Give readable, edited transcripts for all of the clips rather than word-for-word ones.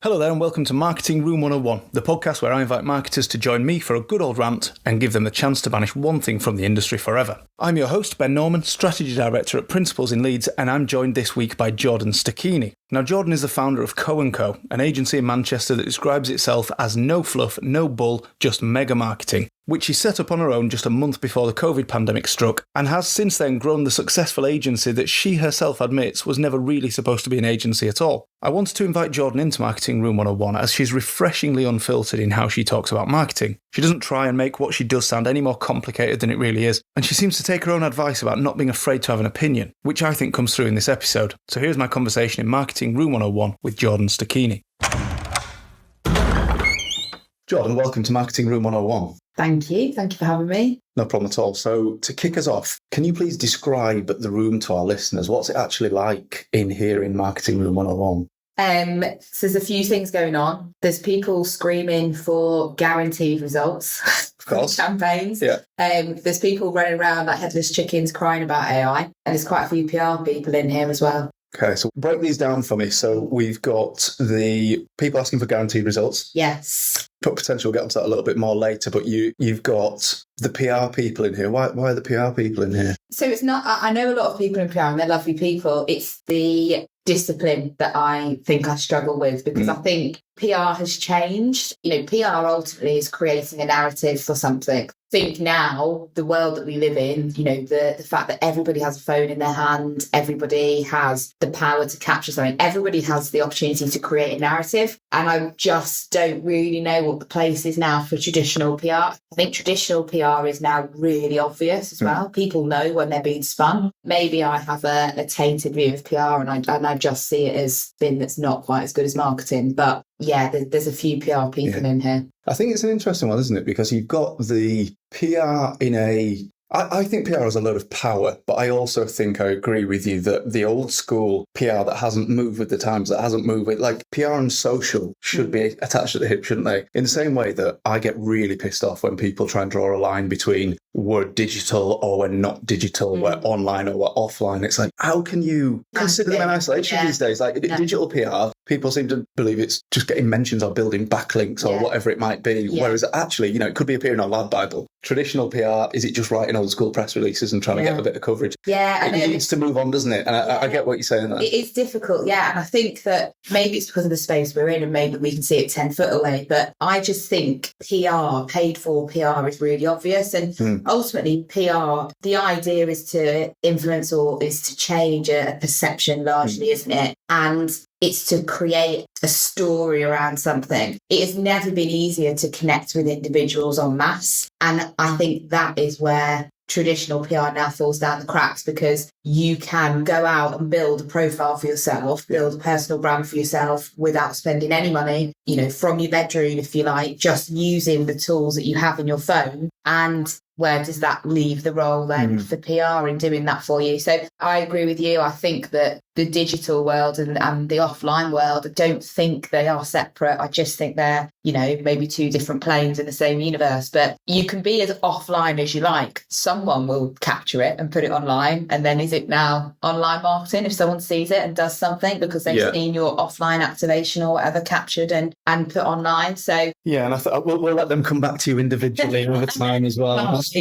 Hello there and welcome to Marketing Room 101, the podcast where I invite marketers to join me for a good old rant and give them the chance to banish one thing from the industry forever. I'm your host, Ben Norman, Strategy Director at Principles in Leeds, and I'm joined this week by Jordan Stachini. Now, Jordan is the founder of Co&Co, an agency in Manchester that describes itself as no fluff, no bull, just mega marketing, which she set up on her own just a month before the COVID pandemic struck, and has since then grown the successful agency that she herself admits was never really supposed to be an agency at all. I wanted to invite Jordan into Marketing Room 101 as she's refreshingly unfiltered in how she talks about marketing. She doesn't try and make what she does sound any more complicated than it really is, and she seems to take her own advice about not being afraid to have an opinion, which I think comes through in this episode. So here's my conversation in Marketing Room 101 with Jordan Stachini. Jordan, welcome to Marketing Room 101. Thank you for having me. No problem at all. So to kick us off, can you please describe the room to our listeners? What's it actually like in here in Marketing Room 101? So there's a few things going on. There's people screaming for guaranteed results. Of course. Campaigns. Yeah. There's people running around like headless chickens crying about AI. And there's quite a few PR people in here as well. Okay, so break these down for me. So we've got the people asking for guaranteed results. Yes. Potentially we'll get onto that a little bit more later, but you've got the PR people in here. Why are the PR people in here? So it's not, I know a lot of people in PR and they're lovely people. It's the discipline that I think I struggle with because I think PR has changed. PR ultimately is creating a narrative for something. I think now, the world that we live in, the fact that everybody has a phone in their hand, everybody has the power to capture something, everybody has the opportunity to create a narrative. And I just don't really know what the place is now for traditional PR. I think traditional PR is now really obvious as well. People know when they're being spun. Maybe I have a tainted view of PR and I just see it as thing that's not quite as good as marketing. But yeah, there's a few PR people in here. I think it's an interesting one, isn't it? Because you've got the PR in a... I think PR has a lot of power, but I also think I agree with you that the old school PR that hasn't moved with the times, that hasn't moved with, like PR and social should be attached at the hip, shouldn't they? In the same way that I get really pissed off when people try and draw a line between we're digital or we're not digital, we're online or we're offline. It's like, how can you consider them in isolation these days? Like digital PR, people seem to believe it's just getting mentions or building backlinks or whatever it might be. Whereas actually, it could be appearing on Lad Bible. Traditional PR, is it just writing old school press releases and trying to get a bit of coverage? Yeah. It needs to move on, doesn't it? And I get what you're saying there. It is difficult, yeah. And I think that maybe it's because of the space we're in and maybe we can see it 10 foot away. But I just think PR, paid for PR is really obvious. And ultimately PR, the idea is to influence or is to change a perception largely, isn't it? And it's to create a story around something. It has never been easier to connect with individuals en masse. And I think that is where traditional PR now falls down the cracks because you can go out and build a profile for yourself, build a personal brand for yourself without spending any money, from your bedroom, if you like, just using the tools that you have in your phone. And where does that leave the role then for PR in doing that for you? So I agree with you. I think that the digital world and the offline world, I don't think they are separate. I just think they're, maybe two different planes in the same universe. But you can be as offline as you like. Someone will capture it and put it online. And then is it now online marketing if someone sees it and does something because they've seen your offline activation or whatever captured and put online? So yeah, and I thought we'll let them come back to you individually over time as well. So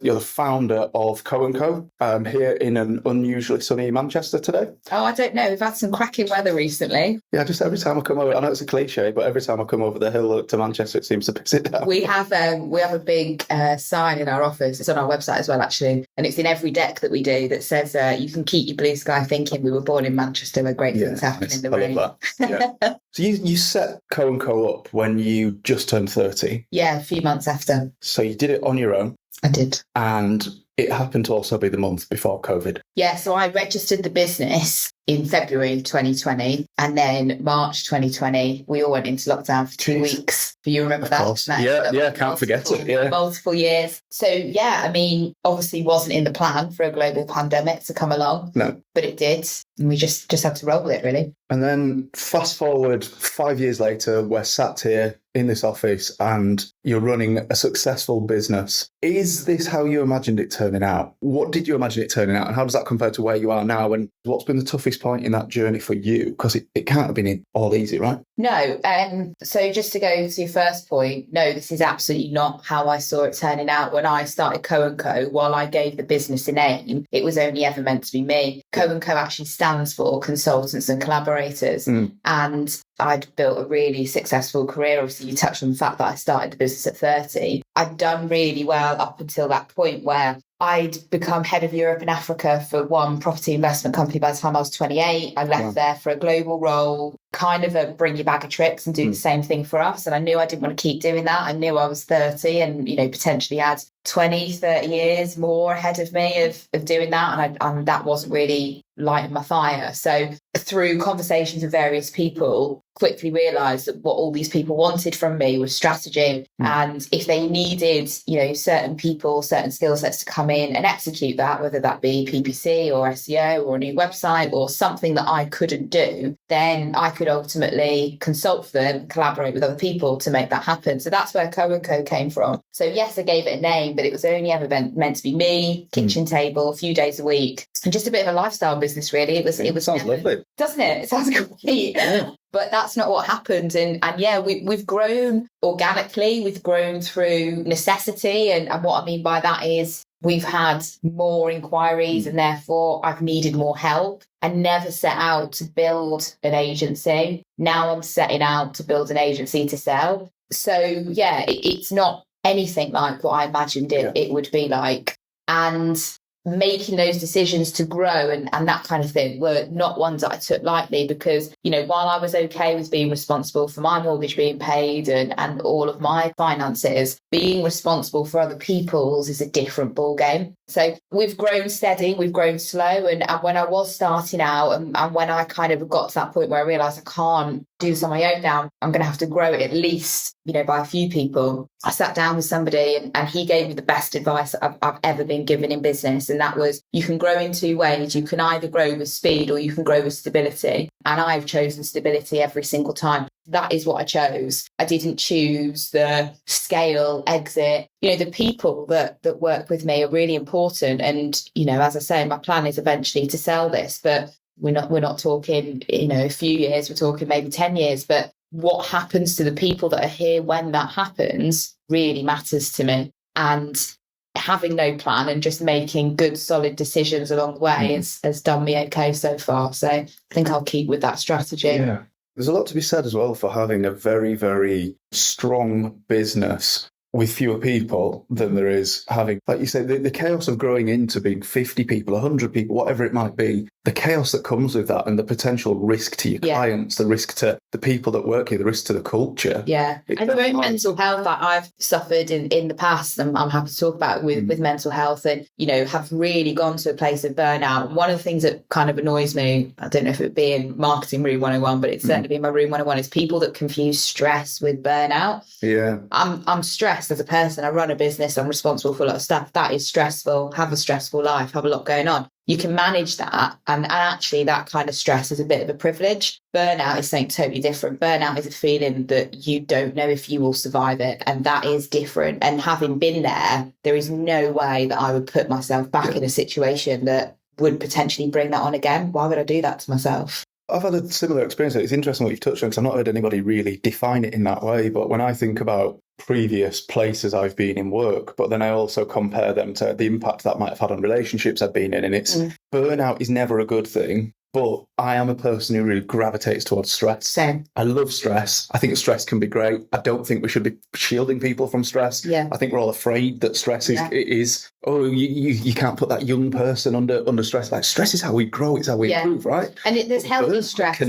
you're the founder of Co&Co here in an unusually sunny Manchester today. Oh, I don't know. We've had some cracking weather recently. Yeah, just every time I come over, I know it's a cliche, but every time I come over the hill to Manchester, it seems to piss it down. We have a big sign in our office. It's on our website as well, actually, and it's in every deck that we do that says you can keep your blue sky thinking we were born in Manchester where great things happen in the rain. Love that. Yeah. So you set Co&Co up when you just turned 30. Yeah, a few months after. So you did it on your own. I did. And it happened to also be the month before COVID. Yeah, so I registered the business in February 2020 and then March 2020 we all went into lockdown for 2 weeks. Do you remember that? Of course. Yeah, can't forget it. Yeah. Multiple years. So yeah, obviously wasn't in the plan for a global pandemic to come along. No. But it did. And we just had to roll with it, really. And then fast forward 5 years later, we're sat here in this office and You're running a successful business. Is this how you imagined it turning out? What did you imagine it turning out? And how does that compare to where you are now? And what's been the toughest point in that journey for you? Because it can't have been all easy, right? No. So just to go to your first point, no, this is absolutely not how I saw it turning out. When I started Co&Co, while I gave the business a name, it was only ever meant to be me. Co&Co actually stands for Consultants and Collaborators. And I'd built a really successful career. Obviously, you touched on the fact that I started the business at 30. I'd done really well up until that point where I'd become head of Europe and Africa for one property investment company by the time I was 28. I left there for a global role, kind of a bring your bag of tricks and do the same thing for us. And I knew I didn't want to keep doing that. I knew I was 30 and, potentially had 20, 30 years more ahead of me of doing that. And that wasn't really lighting my fire. So through conversations with various people, quickly realised that what all these people wanted from me was strategy. And if they needed, certain people, certain skill sets to come in and execute that, whether that be PPC or SEO or a new website or something that I couldn't do, then I could ultimately consult for them, collaborate with other people to make that happen. So that's where Co&Co came from. So yes, I gave it a name, but it was only ever meant to be me, kitchen table, a few days a week, and just a bit of a lifestyle business, really. It was sounds lovely, doesn't it? It sounds great. But that's not what happened. And yeah, we've grown organically. We've grown through necessity. And what I mean by that is we've had more inquiries and therefore I've needed more help. I never set out to build an agency. Now I'm setting out to build an agency to sell. So yeah, it's not anything like what I imagined it would be like. And making those decisions to grow and that kind of thing were not ones that I took lightly because, while I was okay with being responsible for my mortgage being paid and all of my finances, being responsible for other people's is a different ballgame. So we've grown steady, we've grown slow. And when I was starting out and when I kind of got to that point where I realised I can't do this on my own now, I'm going to have to grow it at least, by a few people. I sat down with somebody and he gave me the best advice I've ever been given in business. And that was, you can grow in two ways. You can either grow with speed or you can grow with stability. And I've chosen stability every single time. That is what I chose. I didn't choose the scale, exit. The people that work with me are really important. And, as I say, my plan is eventually to sell this, but we're not talking, a few years, we're talking maybe 10 years. But what happens to the people that are here when that happens really matters to me. And having no plan and just making good, solid decisions along the way has done me okay so far. So I think I'll keep with that strategy. Yeah. There's a lot to be said as well for having a very, very strong business with fewer people than there is having, like you say, the chaos of growing into being 50 people, 100 people, whatever it might be, the chaos that comes with that and the potential risk to your clients, the risk to the people that work here, the risk to the culture. Yeah. And the mental health that I've suffered in the past, and I'm happy to talk about with mental health and, have really gone to a place of burnout. One of the things that kind of annoys me, I don't know if it would be in Marketing Room 101, but it's certainly been my Room 101, is people that confuse stress with burnout. Yeah. I'm stressed as a person. I run a business. I'm responsible for a lot of stuff. That is stressful. Have a stressful life. Have a lot going on. You can manage that. And actually that kind of stress is a bit of a privilege. Burnout is something totally different. Burnout is a feeling that you don't know if you will survive it. And that is different. And having been there is no way that I would put myself back in a situation that would potentially bring that on again. Why would I do that to myself? I've had a similar experience. It's interesting what you've touched on because I've not heard anybody really define it in that way. But when I think about previous places I've been in work, but then I also compare them to the impact that might have had on relationships I've been in. And it's burnout is never a good thing. But I am a person who really gravitates towards stress. Same. I love stress. I think stress can be great. I don't think we should be shielding people from stress. Yeah. I think we're all afraid that stress is you can't put that young person under stress. Like stress is how we grow. It's how we improve, right? And there's healthy stress. I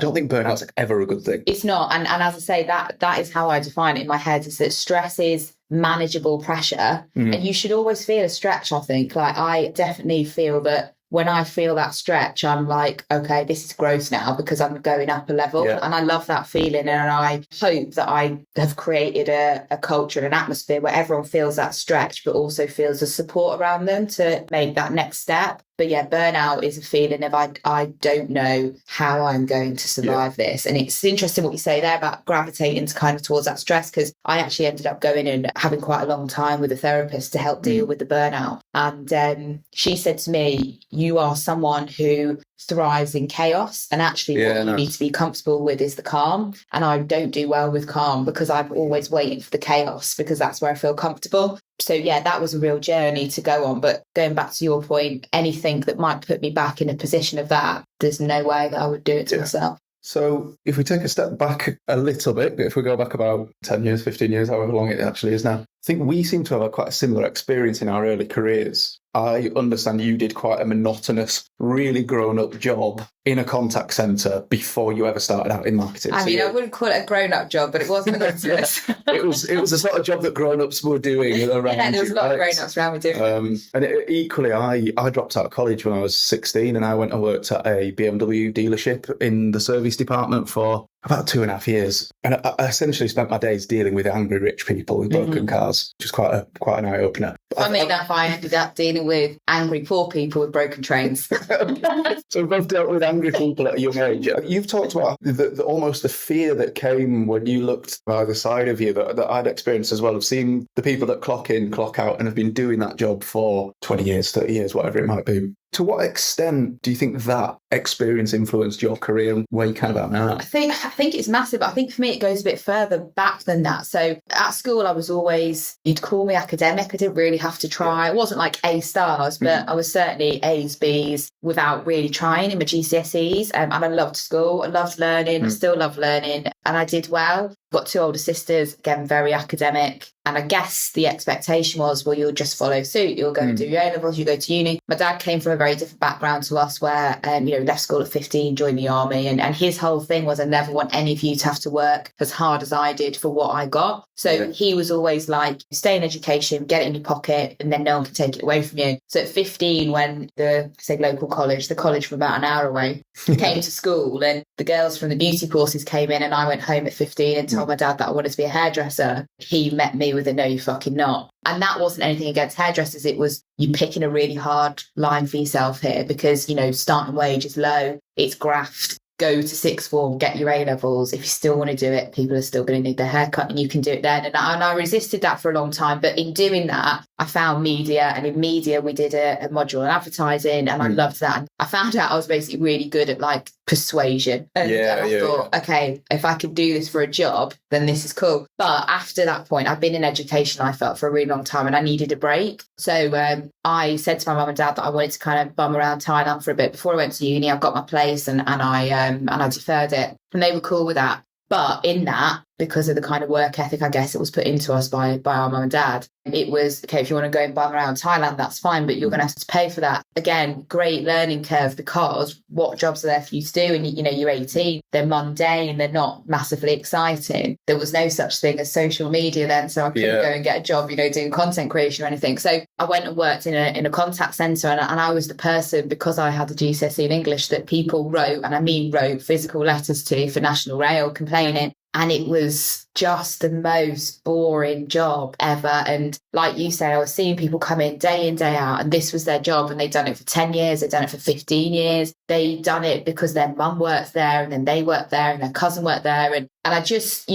don't think burnout's ever a good thing. It's not. And as I say, that is how I define it in my head, is that stress is manageable pressure. And you should always feel a stretch, I think. Like I definitely feel that when I feel that stretch, I'm like, okay, this is growth now because I'm going up a level. Yeah. And I love that feeling. And I hope that I have created a culture and an atmosphere where everyone feels that stretch, but also feels the support around them to make that next step. But yeah, burnout is a feeling of I don't know how I'm going to survive this. And it's interesting what you say there about gravitating to kind of towards that stress, because I actually ended up going and having quite a long time with a therapist to help deal with the burnout. And she said to me, you are someone who thrives in chaos, and actually what you need to be comfortable with is the calm. And I don't do well with calm because I'm always waiting for the chaos, because that's where I feel comfortable. So yeah, that was a real journey to go on. But going back to your point, anything that might put me back in a position of that, there's no way that I would do it to myself. So if we take a step back a little bit, if we go back about 10 years, 15 years, however long it actually is now, I think we seem to have quite a similar experience in our early careers. I understand you did quite a monotonous, really grown-up job in a contact centre before you ever started out in marketing. I mean, I wouldn't call it a grown-up job, but it was monotonous. It was the sort of job that grown-ups were doing around. Yeah, there was a lot of grown-ups around me doing. Equally, I dropped out of college when I was 16, and I went and worked at a BMW dealership in the service department for about 2.5 years. And I essentially spent my days dealing with angry rich people with broken cars, which was quite an eye-opener. Funny enough, I ended up dealing with angry poor people with broken trains. So we've both dealt with angry people at a young age. You've talked about almost the fear that came when you looked by the side of you that I'd experienced as well, of seeing the people that clock in, clock out, and have been doing that job for 20 years, 30 years, whatever it might be. To what extent do you think that experience influenced your career and where you kind of are now? I think it's massive. I think for me, it goes a bit further back than that. So at school, I was always, you'd call me academic. I didn't really have to try. It wasn't like A stars, but I was certainly A's, B's without really trying in my GCSEs. And I loved school. I loved learning. I still love learning. And I did well. Got 2 older sisters, again, very academic. And I guess the expectation was, well, you'll just follow suit. You'll go and do your A-levels, you go to uni. My dad came from a very different background to us where, left school at 15, joined the army. And his whole thing was, I never want any of you to have to work as hard as I did for what I got. So he was always like, stay in education, get it in your pocket, and then no one can take it away from you. So at 15, when the local college, the college from about an hour away, came to school, and the girls from the beauty courses came in, and I went home at 15 and told my dad that I wanted to be a hairdresser. He met me with a no, you fucking not. And that wasn't anything against hairdressers. It was you picking a really hard line for yourself here because, starting wage is low. It's graft. Go to sixth form, get your A-levels. If you still want to do it, people are still going to need their haircut, and you can do it then. And I resisted that for a long time. But in doing that, I found media, and in media, we did a module on advertising, and I loved that. And I found out I was basically really good at like persuasion. And I thought, okay, if I could do this for a job, then this is cool. But after that point, I've been in education, I felt, for a really long time, and I needed a break. So I said to my mum and dad that I wanted to kind of bum around Thailand for a bit. Before I went to uni, I got my place and I deferred it, and they were cool with that. But in that, because of the kind of work ethic, I guess, it was put into us by our mum and dad, it was, okay, if you want to go and bum around Thailand, that's fine, but you're going to have to pay for that. Again, great learning curve, because what jobs are there for you to do? And, you're 18, they're mundane, they're not massively exciting. There was no such thing as social media then, so I couldn't go and get a job, doing content creation or anything. So I went and worked in a contact centre, and I was the person, because I had the GCSE in English, that people wrote, and I mean wrote, physical letters to for National Rail complaining. And it was just the most boring job ever. And like you said, I was seeing people come in, day out, and this was their job, and they'd done it for 10 years, they'd done it for 15 years. They'd done it because their mum worked there, and then they worked there, and their cousin worked there. And I just,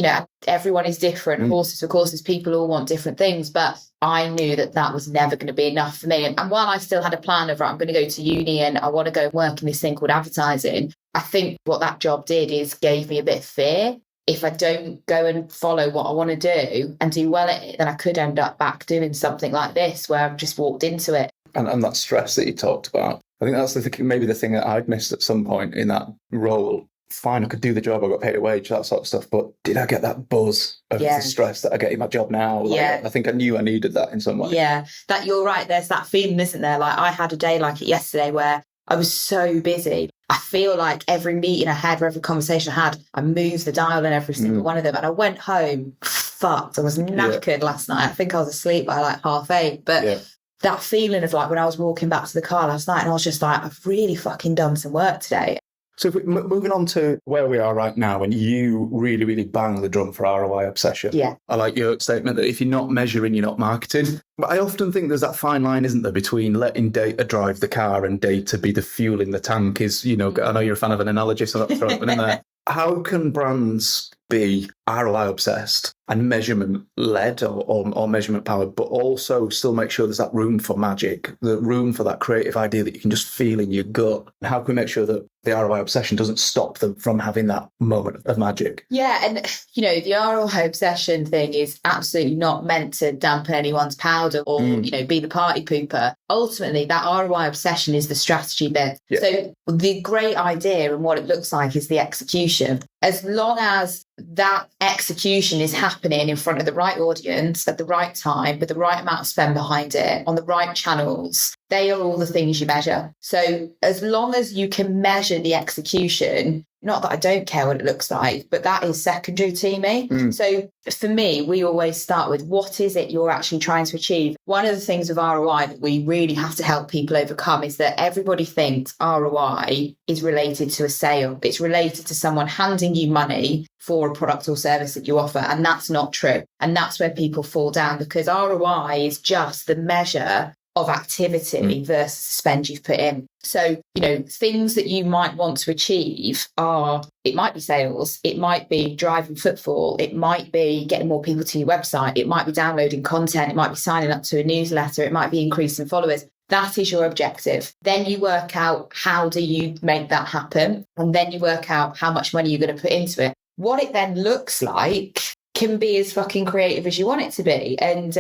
everyone is different, horses for courses, people all want different things. But I knew that was never going to be enough for me. And while I still had a plan of, right, I'm going to go to uni and I want to go and work in this thing called advertising, I think what that job did is gave me a bit of fear. If I don't go and follow what I want to do and do well at it, then I could end up back doing something like this where I've just walked into it. And that stress that you talked about, I think that's maybe the thing that I'd missed at some point in that role. Fine, I could do the job, I got paid a wage, that sort of stuff, but did I get that buzz of the stress that I get in my job now? I think I knew I needed that in some way. Yeah, that you're right, there's that feeling, isn't there? Like, I had a day like it yesterday where I was so busy. I feel like every meeting I had, or every conversation I had, I moved the dial in every single one of them. And I went home fucked. I was knackered last night. I think I was asleep by like 8:30. But that feeling of like when I was walking back to the car last night, and I was just like, I've really fucking done some work today. So if moving on to where we are right now, and you really, really bang the drum for ROI obsession. Yeah. I like your statement that if you're not measuring, you're not marketing. But I often think there's that fine line, isn't there, between letting data drive the car and data be the fuel in the tank is, I know you're a fan of an analogy, so that's throwing it in there. How can brands be ROI obsessed and measurement led or measurement powered, but also still make sure there's that room for magic, the room for that creative idea that you can just feel in your gut? How can we make sure that the ROI obsession doesn't stop them from having that moment of magic? Yeah, and the ROI obsession thing is absolutely not meant to dampen anyone's powder or be the party pooper. Ultimately, that ROI obsession is the strategy bit. Yeah. So the great idea and what it looks like is the execution. As long as that execution is happening in front of the right audience at the right time with the right amount of spend behind it on the right channels, they are all the things you measure. So as long as you can measure the execution, not that I don't care what it looks like, but that is secondary to me. So for me, we always start with what is it you're actually trying to achieve? One of the things with ROI that we really have to help people overcome is that everybody thinks ROI is related to a sale. It's related to someone handing you money for a product or service that you offer. And that's not true. And that's where people fall down, because ROI is just the measure of activity versus spend you've put in. So, things that you might want to achieve it might be sales, it might be driving footfall, it might be getting more people to your website, it might be downloading content, it might be signing up to a newsletter, it might be increasing followers. That is your objective. Then you work out how do you make that happen? And then you work out how much money you're going to put into it. What it then looks like can be as fucking creative as you want it to be. And,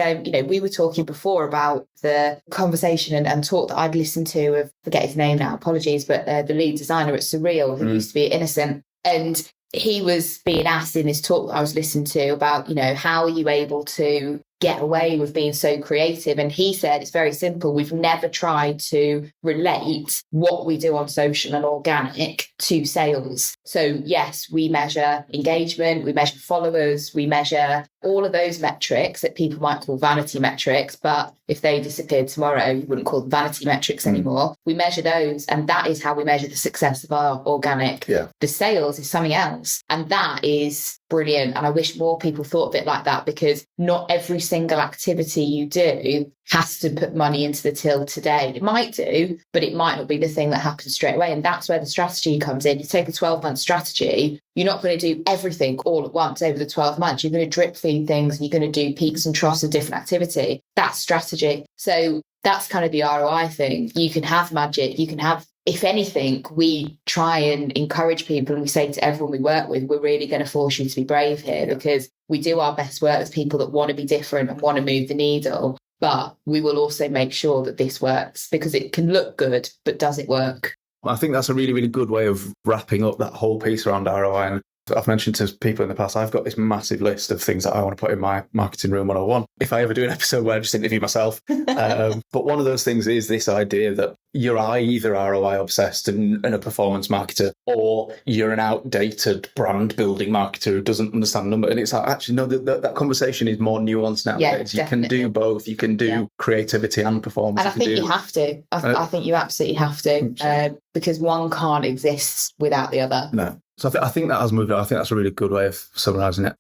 we were talking before about the conversation and talk that I'd listened to of, forget his name now, apologies, but the lead designer at Surreal, who used to be at Innocent. And he was being asked in this talk that I was listening to about, how are you able to get away with being so creative? And he said, it's very simple. We've never tried to relate what we do on social and organic to sales. So yes, we measure engagement, we measure followers, we measure all of those metrics that people might call vanity metrics, but if they disappeared tomorrow, you wouldn't call them vanity metrics anymore. We measure those, and that is how we measure the success of our organic. Yeah. The sales is something else, and that is brilliant. And I wish more people thought of it like that, because not every single activity you do has to put money into the till today. It might do, but it might not be the thing that happens straight away. And that's where the strategy comes in. You take a 12-month strategy, you're not going to do everything all at once over the 12 months. You're going to drip feed things, and you're going to do peaks and troughs of different activity. That's strategy. So that's kind of the ROI thing. You can have magic. You can have, if anything, we try and encourage people, and we say to everyone we work with, we're really going to force you to be brave here, because we do our best work with people that want to be different and want to move the needle. But we will also make sure that this works, because it can look good, but does it work? I think that's a really, really good way of wrapping up that whole piece around ROI. And I've mentioned to people in the past, I've got this massive list of things that I want to put in my marketing room 101. If I ever do an episode where I just interview myself. But one of those things is this idea that you're either ROI obsessed and a performance marketer, or you're an outdated brand building marketer who doesn't understand number. And it's like, actually, no, that conversation is more nuanced nowadays. Yeah, you can do both. You can do creativity and performance. And I think you have to. I think you absolutely have to, because one can't exist without the other. No. So I think that has moved on. I think that's a really good way of summarising it.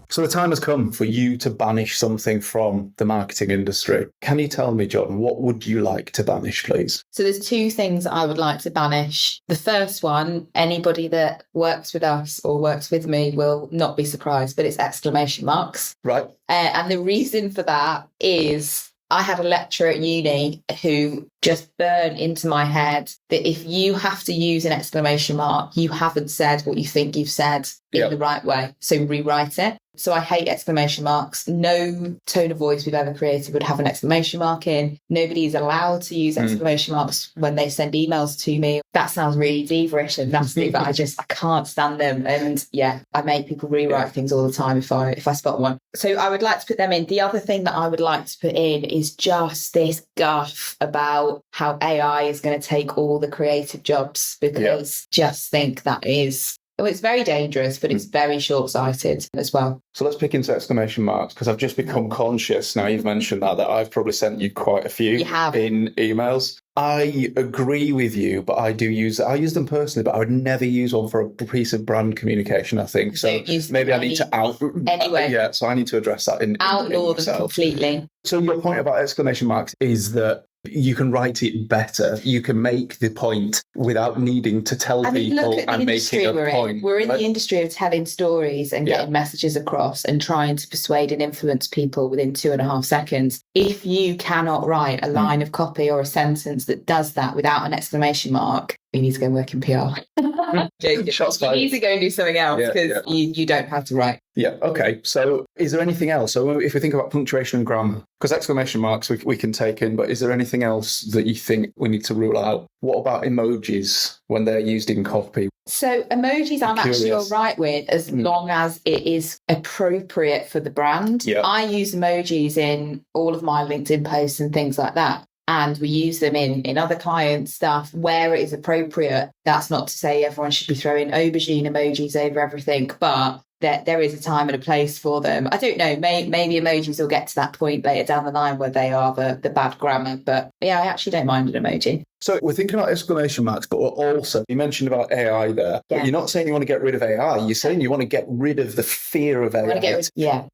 So the time has come for you to banish something from the marketing industry. Can you tell me, Jordan, what would you like to banish, please? So there's two things I would like to banish. The first one, anybody that works with us or works with me will not be surprised, but it's exclamation marks. Right. And the reason for that is I had a lecturer at uni who just burned into my head that if you have to use an exclamation mark, you haven't said what you think you've said in the right way. So rewrite it. So I hate exclamation marks. No tone of voice we've ever created would have an exclamation mark in. Nobody is allowed to use exclamation marks when they send emails to me. That sounds really diva-ish and nasty, but I can't stand them. And I make people rewrite things all the time if I spot one. So I would like to put them in. The other thing that I would like to put in is just this guff about how AI is going to take all the creative jobs, because just think that is Well, it's very dangerous, but it's very short-sighted as well. So let's pick into exclamation marks, because I've just become conscious, now you've mentioned that I've probably sent you quite a few in emails. I agree with you, but I use them personally, but I would never use one for a piece of brand communication, I think. So maybe I need to anyway. Yeah, so I need to address that outlaw them completely. So your point about exclamation marks is that you can write it better. You can make the point without needing to tell people and making a point. We're in the industry of telling stories and getting messages across and trying to persuade and influence people within 2.5 seconds. If you cannot write a line of copy or a sentence that does that without an exclamation mark, you need to go and work in PR. You need to go and do something else because you don't have to write. Yeah, okay. So is there anything else? So if we think about punctuation and grammar, because exclamation marks we can take in, but is there anything else that you think we need to rule out? What about emojis when they're used in copy? So emojis I'm actually all right with as long as it is appropriate for the brand. Yeah. I use emojis in all of my LinkedIn posts and things like that. And we use them in other client stuff where it is appropriate. That's not to say everyone should be throwing aubergine emojis over everything, but there is a time and a place for them. I don't know, maybe emojis will get to that point later down the line where they are the bad grammar. But yeah, I actually don't mind an emoji. So we're thinking about exclamation marks, but also, you mentioned about AI there. Yeah. But you're not saying you want to get rid of AI. You're saying you want to get rid of the fear of AI.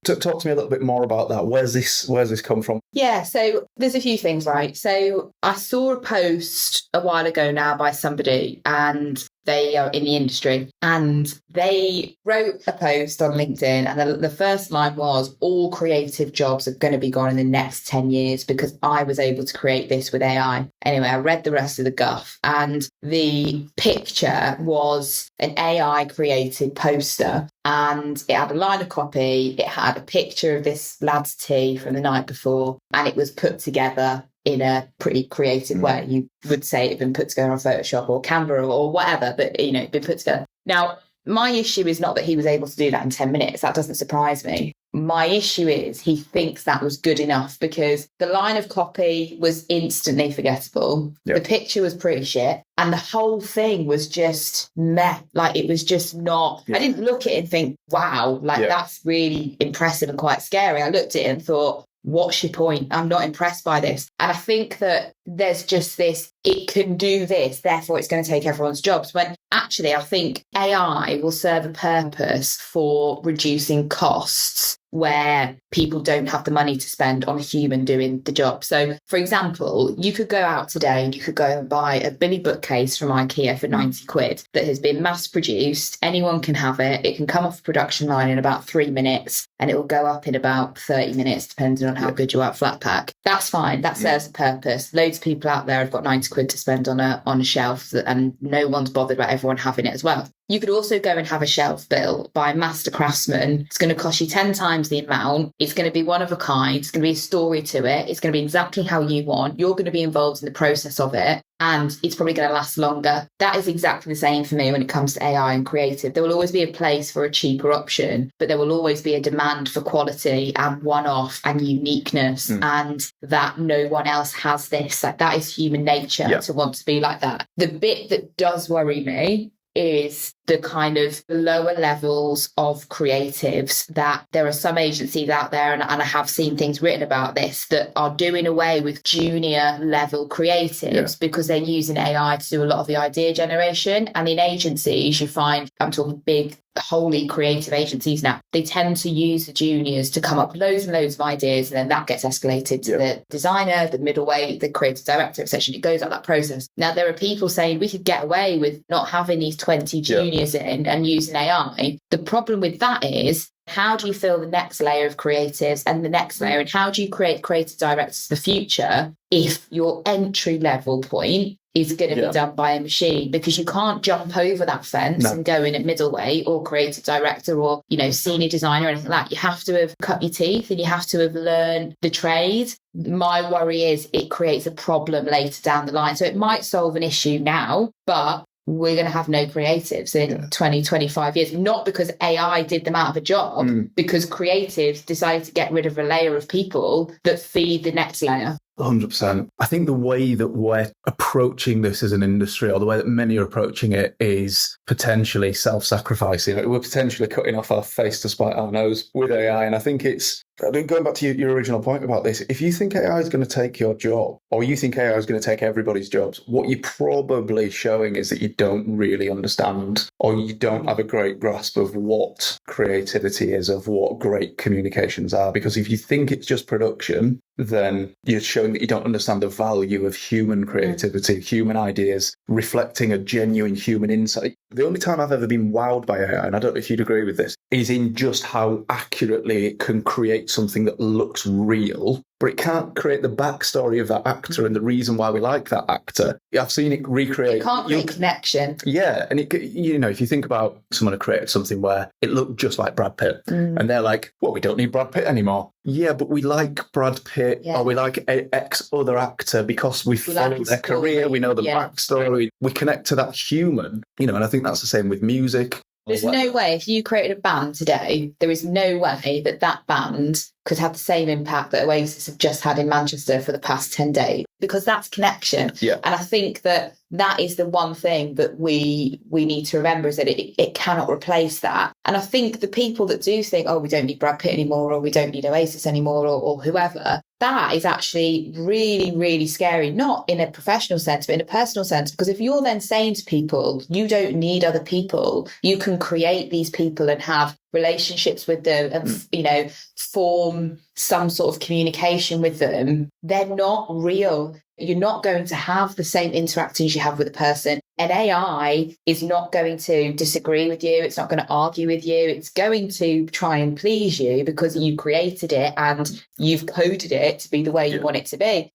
Talk to me a little bit more about that. Where's this come from? Yeah, so there's a few things, right? So I saw a post a while ago now by somebody, and they are in the industry, and they wrote a post on LinkedIn, and the first line was, all creative jobs are going to be gone in the next 10 years because I was able to create this with AI. Anyway, I read the rest of the guff, and the picture was an AI created poster, and it had a line of copy, it had a picture of this lad's tea from the night before, and it was put together in a pretty creative way. You would say it had been put together on Photoshop or Canva or whatever, but, been put together. Now, my issue is not that he was able to do that in 10 minutes. That doesn't surprise me. My issue is he thinks that was good enough because the line of copy was instantly forgettable. Yep. The picture was pretty shit. And the whole thing was just meh. Like, it was just not... Yep. I didn't look at it and think, wow, that's really impressive and quite scary. I looked at it and thought, what's your point? I'm not impressed by this. And I think that there's just this, it can do this, therefore it's going to take everyone's jobs. When actually I think AI will serve a purpose for reducing costs where people don't have the money to spend on a human doing the job. So, for example, you could go out today and you could go and buy a Billy bookcase from IKEA for 90 quid that has been mass produced. Anyone can have it. It can come off the production line in about 3 minutes and it will go up in about 30 minutes, depending on how good you are at flat pack. That's fine. That serves a purpose. Loads of people out there have got 90 quid to spend on a shelf and no one's bothered about everyone having it as well. You could also go and have a shelf built by a master craftsman. It's going to cost you 10 times the amount. It's going to be one of a kind. It's going to be a story to it. It's going to be exactly how you want. You're going to be involved in the process of it. And it's probably going to last longer. That is exactly the same for me when it comes to AI and creative. There will always be a place for a cheaper option, but there will always be a demand for quality and one-off and uniqueness and that no one else has this. Like, that is human nature to want to be like that. The bit that does worry me is the kind of lower levels of creatives, that there are some agencies out there, and I have seen things written about this, that are doing away with junior level creatives because they're using AI to do a lot of the idea generation. And in agencies, you find, I'm talking big, wholly creative agencies now, they tend to use the juniors to come up with loads and loads of ideas, and then that gets escalated to the designer, the middleweight, the creative director, etc. It goes up that process. Now, there are people saying we could get away with not having these 20 juniors in and using AI. The problem with that is, how do you fill the next layer of creatives and the next layer, and how do you create creative directors for the future if your entry level point is going to be done by a machine? Because you can't jump over that fence and go in at middleweight or creative director or, senior designer or anything like that. You have to have cut your teeth and you have to have learned the trade. My worry is it creates a problem later down the line. So it might solve an issue now, but we're going to have no creatives in 20, 25 years. Not because AI did them out of a job, because creatives decided to get rid of a layer of people that feed the next layer. 100%. I think the way that we're approaching this as an industry, or the way that many are approaching it, is potentially self-sacrificing. We're potentially cutting off our face to spite our nose with AI. And I think it's, going back to your original point about this, if you think AI is going to take your job, or you think AI is going to take everybody's jobs, what you're probably showing is that you don't really understand, or you don't have a great grasp of what creativity is, of what great communications are. Because if you think it's just production, then you're showing that you don't understand the value of human creativity, human ideas, reflecting a genuine human insight. The only time I've ever been wowed by AI, and I don't know if you'd agree with this, is in just how accurately it can create something that looks real, but it can't create the backstory of that actor and the reason why we like that actor. I've seen it recreate. It can't make connection. Yeah, and if you think about someone who created something where it looked just like Brad Pitt, and they're like, well, we don't need Brad Pitt anymore. Yeah, but we like Brad Pitt, or we like X other actor because we followed like their career, we know the backstory, we connect to that human, and I think that's the same with music. There's no way, if you created a band today, there is no way that band could have the same impact that Oasis have just had in Manchester for the past 10 days, because that's connection. Yeah. And I think that is the one thing that we need to remember, is that it cannot replace that. And I think the people that do think, oh, we don't need Brad Pitt anymore, or we don't need Oasis anymore, or whoever, that is actually really, really scary, not in a professional sense, but in a personal sense. Because if you're then saying to people, you don't need other people, you can create these people and have relationships with them and, form some sort of communication with them, they're not real. You're not going to have the same interactions you have with a person. And AI is not going to disagree with you. It's not going to argue with you. It's going to try and please you because you created it and you've coded it to be the way you want it to be.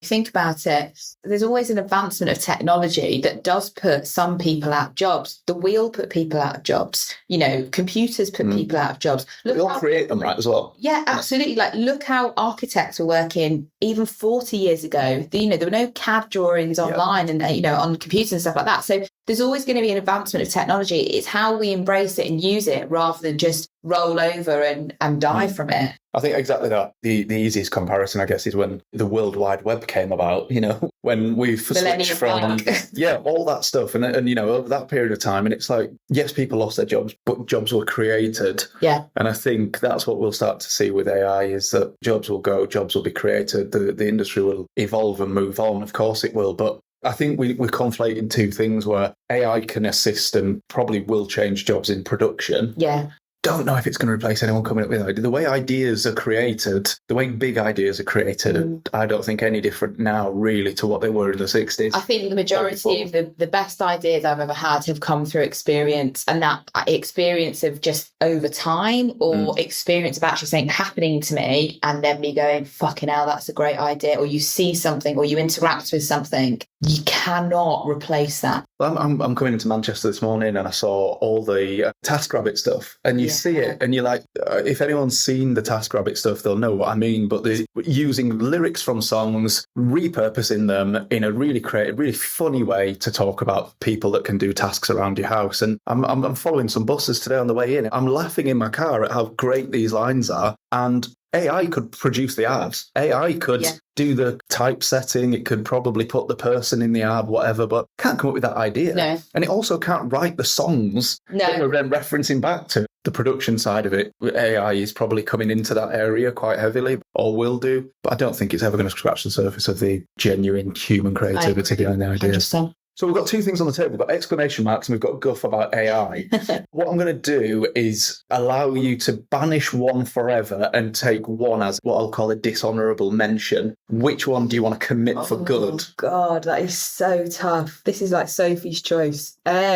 Think about it, there's always an advancement of technology that does put some people out of jobs. The wheel put people out of jobs. Computers put people out of jobs. They all create them, right, as well. Yeah, absolutely. Like, look how architects were working even 40 years ago. There were no CAD drawings online and, on computers and stuff like that. So there's always going to be an advancement of technology. It's how we embrace it and use it rather than just roll over and die from it. I think exactly that. The easiest comparison, I guess, is when the World Wide Web came about, when we've switched from, all that stuff. And over that period of time, and it's like, yes, people lost their jobs, but jobs were created. Yeah. And I think that's what we'll start to see with AI, is that jobs will go, jobs will be created, the industry will evolve and move on. Of course it will. But I think we're conflating two things where AI can assist and probably will change jobs in production. Yeah. Don't know if it's going to replace anyone coming up with it. The way ideas are created, the way big ideas are created, I don't think any different now really to what they were in the 60s. I think the majority of the best ideas I've ever had have come through experience, and that experience of just over time, or experience of actually something happening to me and then me going, fucking hell, that's a great idea, or you see something or you interact with something. You cannot replace that. I'm coming into Manchester this morning and I saw all the TaskRabbit stuff, and you see it and you're like, if anyone's seen the TaskRabbit stuff, they'll know what I mean. But they're using lyrics from songs, repurposing them in a really creative, really funny way to talk about people that can do tasks around your house. And I'm following some buses today on the way in. I'm laughing in my car at how great these lines are. And AI could produce the ads. AI could do the typesetting. It could probably put the person in the ad, whatever, but can't come up with that idea. No. And it also can't write the songs that we're then referencing back to. The production side of it, AI is probably coming into that area quite heavily, or will do. But I don't think it's ever going to scratch the surface of the genuine human creativity behind the ideas. 100%. So we've got two things on the table. We've got exclamation marks and we've got guff about AI. What I'm going to do is allow you to banish one forever and take one as what I'll call a dishonourable mention. Which one do you want to commit for good? Oh, God, that is so tough. This is like Sophie's choice. Got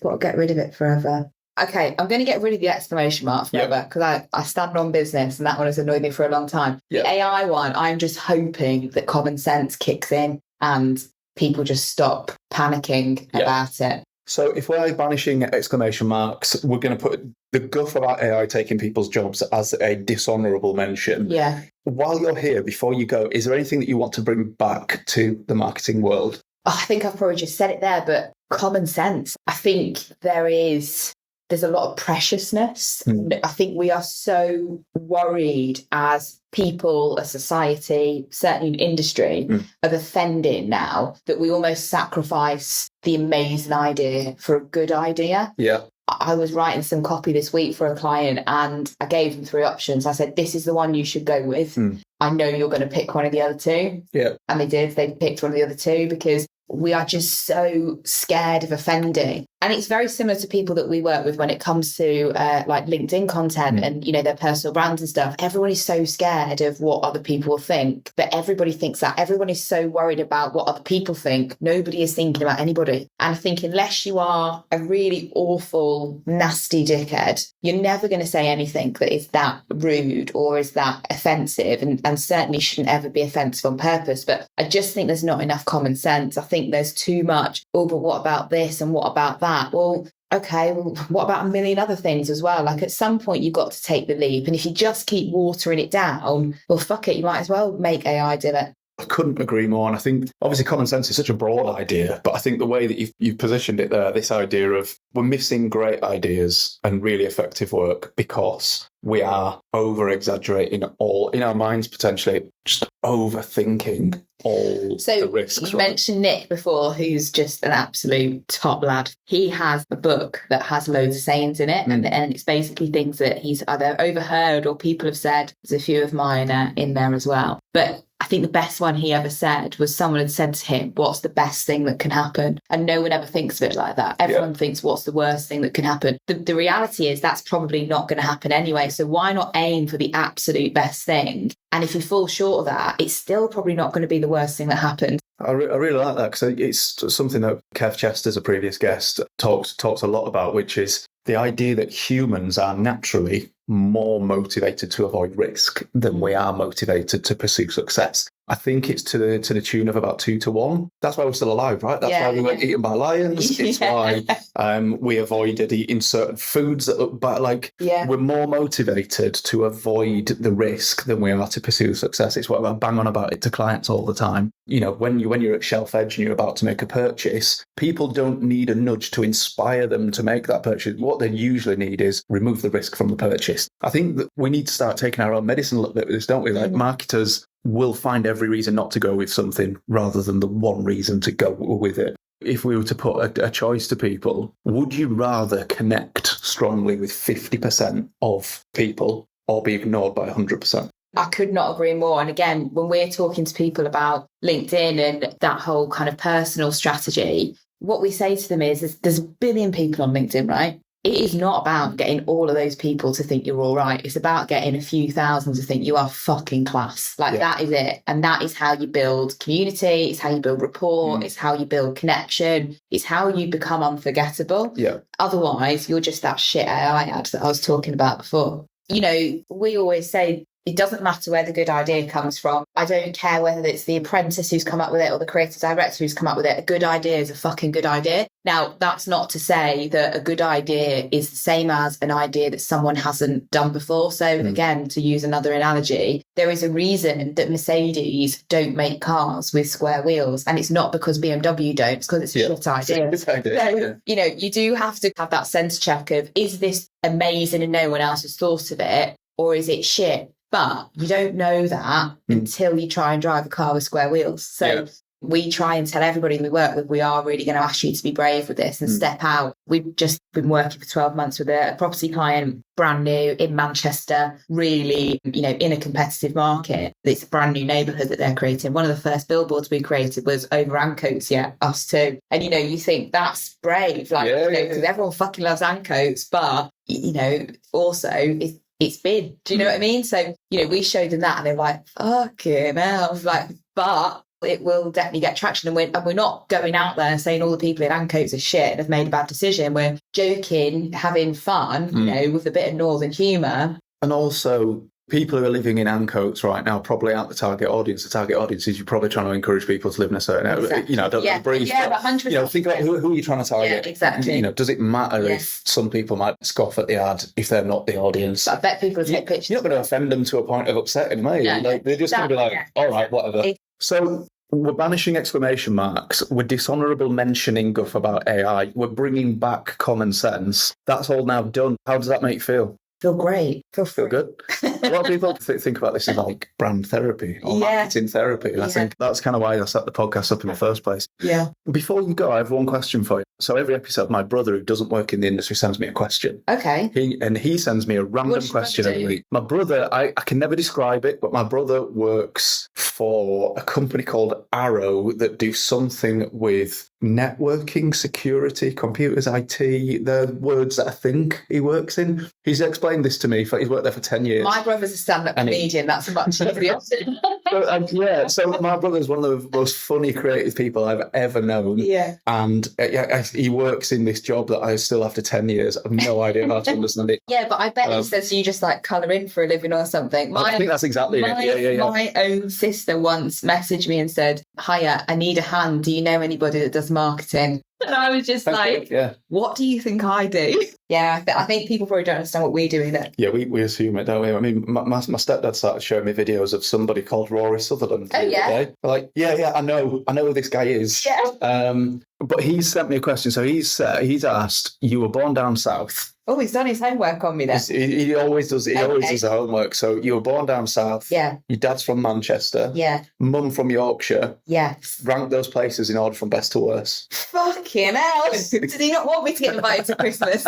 to get rid of it forever. Okay, I'm going to get rid of the exclamation mark forever because I stand on business and that one has annoyed me for a long time. The AI one, I'm just hoping that common sense kicks in and people just stop panicking about it. So if we're banishing exclamation marks, we're going to put the guff about AI taking people's jobs as a dishonourable mention. Yeah. While you're here, before you go, is there anything that you want to bring back to the marketing world? I think I've probably just said it there, but common sense. I think there is there's a lot of preciousness. I think we are so worried as people, a society, certainly an industry, of offending now that we almost sacrifice the amazing idea for a good idea. Yeah. I was writing some copy this week for a client and I gave them 3 options. I said, this is the one you should go with. I know you're going to pick one of the other 2. Yeah. And they did. They picked one of the other 2 because we are just so scared of offending. And it's very similar to people that we work with when it comes to like LinkedIn content and, you know, their personal brands and stuff. Everyone is so scared of what other people think, but everybody thinks that. Everyone is so worried about what other people think. Nobody is thinking about anybody. And I think unless you are a really awful, nasty dickhead, you're never going to say anything that is that rude or is that offensive, and certainly shouldn't ever be offensive on purpose. But I just think there's not enough common sense. I think there's too much, oh, but what about this and what about that? Well, okay, well, what about a million other things as well? Like at some point you've got to take the leap. And if you just keep watering it down, well, fuck it, you might as well make AI do it. I couldn't agree more. And I think obviously common sense is such a broad idea, but I think the way that you've positioned it there, this idea of we're missing great ideas and really effective work because we are over exaggerating all in our minds, potentially just overthinking all the risks. You mentioned Nick before, who's just an absolute top lad. He has a book that has loads of sayings in it, and it's basically things that he's either overheard or people have said. There's a few of mine in there as well. But I think the best one he ever said was someone had said to him, what's the best thing that can happen? And no one ever thinks of it like that. Everyone thinks, what's the worst thing that can happen? The reality is that's probably not going to happen anyway. So why not aim for the absolute best thing? And if you fall short of that, it's still probably not going to be the worst thing that happens. I really like that because it's something that Kev Chester's a previous guest talks a lot about, which is the idea that humans are naturally more motivated to avoid risk than we are motivated to pursue success. I think it's to the tune of about 2 to 1. That's why we're still alive, right? That's why we weren't eaten by lions. It's why we avoided eating certain foods that look bad. We're more motivated to avoid the risk than we are to pursue success. It's what I bang on about it to clients all the time. You know, when you're at shelf edge and you're about to make a purchase, people don't need a nudge to inspire them to make that purchase. What they usually need is remove the risk from the purchase. I think that we need to start taking our own medicine a little bit with this, don't we? Like marketers will find every reason not to go with something rather than the one reason to go with it. If we were to put a choice to people, would you rather connect strongly with 50% of people or be ignored by 100%? I could not agree more. And again, when we're talking to people about LinkedIn and that whole kind of personal strategy, what we say to them is there's a billion people on LinkedIn, right? It is not about getting all of those people to think you're all right. It's about getting a few thousand to think you are fucking class. That is it. And that is how you build community. It's how you build rapport. It's how you build connection. It's how you become unforgettable. Yeah. Otherwise, you're just that shit AI ad that I was talking about before. You know, we always say, it doesn't matter where the good idea comes from. I don't care whether it's the apprentice who's come up with it or the creative director who's come up with it. A good idea is a fucking good idea. Now, that's not to say that a good idea is the same as an idea that someone hasn't done before. So again, to use another analogy, there is a reason that Mercedes don't make cars with square wheels. And it's not because BMW don't, it's because it's a shit idea. So, you know, you do have to have that sense check of, is this amazing and no one else has thought of it? Or is it shit? But you don't know that until you try and drive a car with square wheels. So we try and tell everybody we work with, we are really going to ask you to be brave with this and step out. We've just been working for 12 months with a property client, brand new in Manchester, really, you know, in a competitive market. It's a brand new neighbourhood that they're creating. One of the first billboards we created was over Ancoats, us too. And, you know, you think that's brave, because everyone fucking loves Ancoats, but, you know, also it's big. Do you know what I mean? So, you know, we showed them that and they're like, fucking hell. But it will definitely get traction. And we're not going out there saying all the people in Ancoats are shit and have made a bad decision. We're joking, having fun, you know, with a bit of northern humour. And also, people who are living in Ancoats right now probably aren't the target audience. The target audience is you're probably trying to encourage people to live in a certain area. You know, don't breathe. Yeah, but 100%. You know, think about who are you trying to target? Yeah, exactly. You know, does it matter if some people might scoff at the ad if they're not the audience? But I bet people take pictures. You're not going to offend them to a point of upsetting them, are you? They're just going to be like, all right, whatever. So We're banishing exclamation marks. We're dishonourable mentioning guff about AI. We're bringing back common sense. That's all now done. How does that make you feel? Feel great. Feel good. A lot of people think about this as like brand therapy or marketing therapy. And I think that's kind of why I set the podcast up in the first place. Yeah. Before you go, I have one question for you. So every episode, my brother, who doesn't work in the industry, sends me a question. Okay. He sends me a random question every week. My brother, I can never describe it, but my brother works for a company called Arrow that do something with networking, security, computers, IT. They're words that I think he works in. He's explained this to me. He's worked there for 10 years. My brother's a stand-up comedian. That's a much easier. So my brother's one of the most funny, creative people I've ever known. Yeah. And he works in this job that I still, after 10 years, I have no idea how to understand it. Yeah, but I bet he says you just like colour in for a living or something. I think that's exactly it. Yeah. My own sister once messaged me and said, "Hiya, I need a hand. Do you know anybody that does marketing?" And I was just what do you think I do? Yeah, I think people probably don't understand what we do either. Yeah, we assume it, don't we? I mean, my stepdad started showing me videos of somebody called Rory Sutherland. Oh, yeah? Day. Like, I know who this guy is. Yeah. But he's sent me a question. So he's asked, you were born down south. Oh, he's done his homework on me then. He always does. He always does the homework. So you were born down south. Yeah. Your dad's from Manchester. Yeah. Mum from Yorkshire. Yes. Rank those places in order from best to worst. Fucking hell. Did he not want me to get invited to Christmas?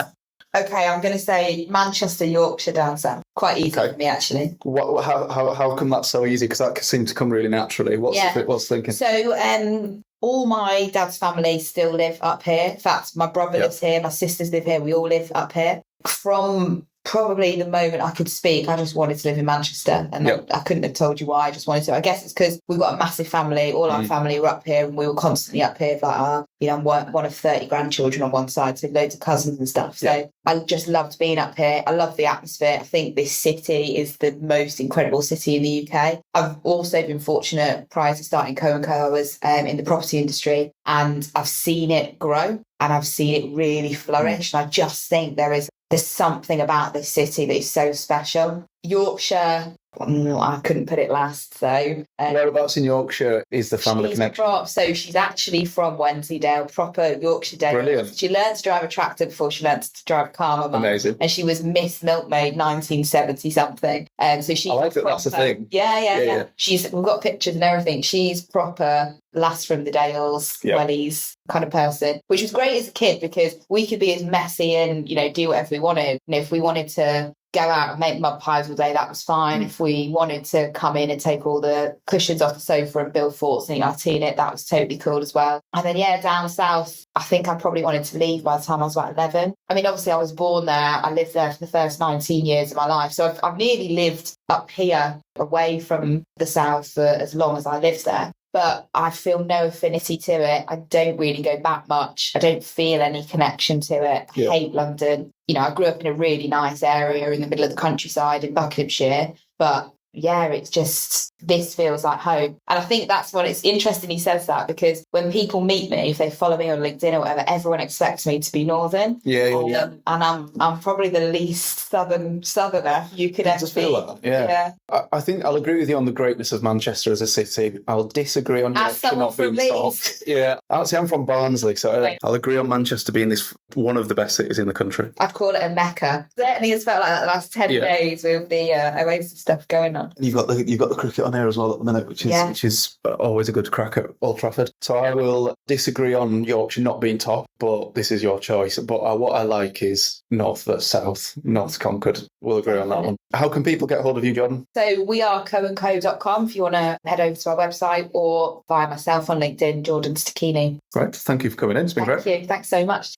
Okay, I'm going to say Manchester, Yorkshire, down south. Quite easy for me, actually. How come that's so easy? Because that seemed to come really naturally. What's thinking? So, all my dad's family still live up here. In fact, my brother lives here, my sisters live here, we all live up here. From probably the moment I could speak, I just wanted to live in Manchester, and I couldn't have told you why. I just wanted to. I guess it's because we've got a massive family. All our family were up here, and we were constantly up here. Like, I'm one of 30 grandchildren on one side, so loads of cousins and stuff. So I just loved being up here. I love the atmosphere. I think this city is the most incredible city in the UK. I've also been fortunate, prior to starting Co&Co, I was in the property industry, and I've seen it grow and I've seen it really flourish. And I just think there's something about this city that is so special. Yorkshire, I couldn't put it last. So whereabouts in Yorkshire is the family connection? So she's actually from Wensleydale, proper Yorkshire Dale. Brilliant. She learned to drive a tractor before she learned to drive a car. Amazing. And she was Miss Milkmaid 1970 something. So she. I like that. That's the thing. Yeah. We've got pictures and everything. She's proper lass from the Dales, wellies kind of person, which was great as a kid because we could be as messy and do whatever we wanted. And if we wanted to go out and make mud pies all day, that was fine. If we wanted to come in and take all the cushions off the sofa and build forts and eat our tea in it, that was totally cool as well. And then down south, I think I probably wanted to leave by the time I was about 11. I mean, obviously I was born there. I lived there for the first 19 years of my life. So I've nearly lived up here away from the south for as long as I lived there. But I feel no affinity to it. I don't really go back much. I don't feel any connection to it. I hate London. I grew up in a really nice area in the middle of the countryside in Buckinghamshire. But it's just, this feels like home. And I think that's what it's interesting he says that, because when people meet me, if they follow me on LinkedIn or whatever, everyone expects me to be northern. Yeah. And I'm probably the least southerner you could ever feel like that. Yeah. I think I'll agree with you on the greatness of Manchester as a city. I'll disagree on Yorkshire not being soft. Yeah. Actually, I'm from Barnsley, so I'll agree on Manchester being one of the best cities in the country. I'd call it a mecca. Certainly it's felt like that the last 10 days with the Oasis stuff going on. You've got the cricket on here as well at the minute, which is always a good crack at Old Trafford. So I will disagree on Yorkshire not being top, but this is your choice. But what I like is north versus south, North Concord. We'll agree on that one. How can people get hold of you, Jordan? So we are co&co.com if you want to head over to our website, or via myself on LinkedIn, Jordan Stachini. Great. Thank you for coming in. It's been great. Thank you. Thanks so much.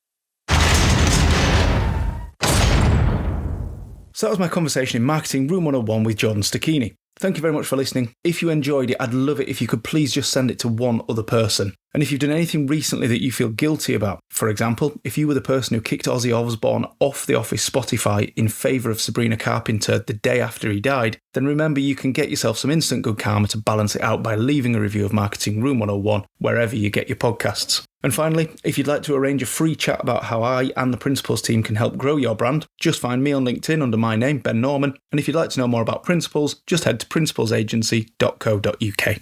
So that was my conversation in Marketing Room 101 with Jordan Stachini. Thank you very much for listening. If you enjoyed it, I'd love it if you could please just send it to one other person. And if you've done anything recently that you feel guilty about, for example, if you were the person who kicked Ozzy Osbourne off the Office Spotify in favour of Sabrina Carpenter the day after he died, then remember you can get yourself some instant good karma to balance it out by leaving a review of Marketing Room 101 wherever you get your podcasts. And finally, if you'd like to arrange a free chat about how I and the Principles team can help grow your brand, just find me on LinkedIn under my name, Ben Norman. And if you'd like to know more about Principles, just head to principlesagency.co.uk.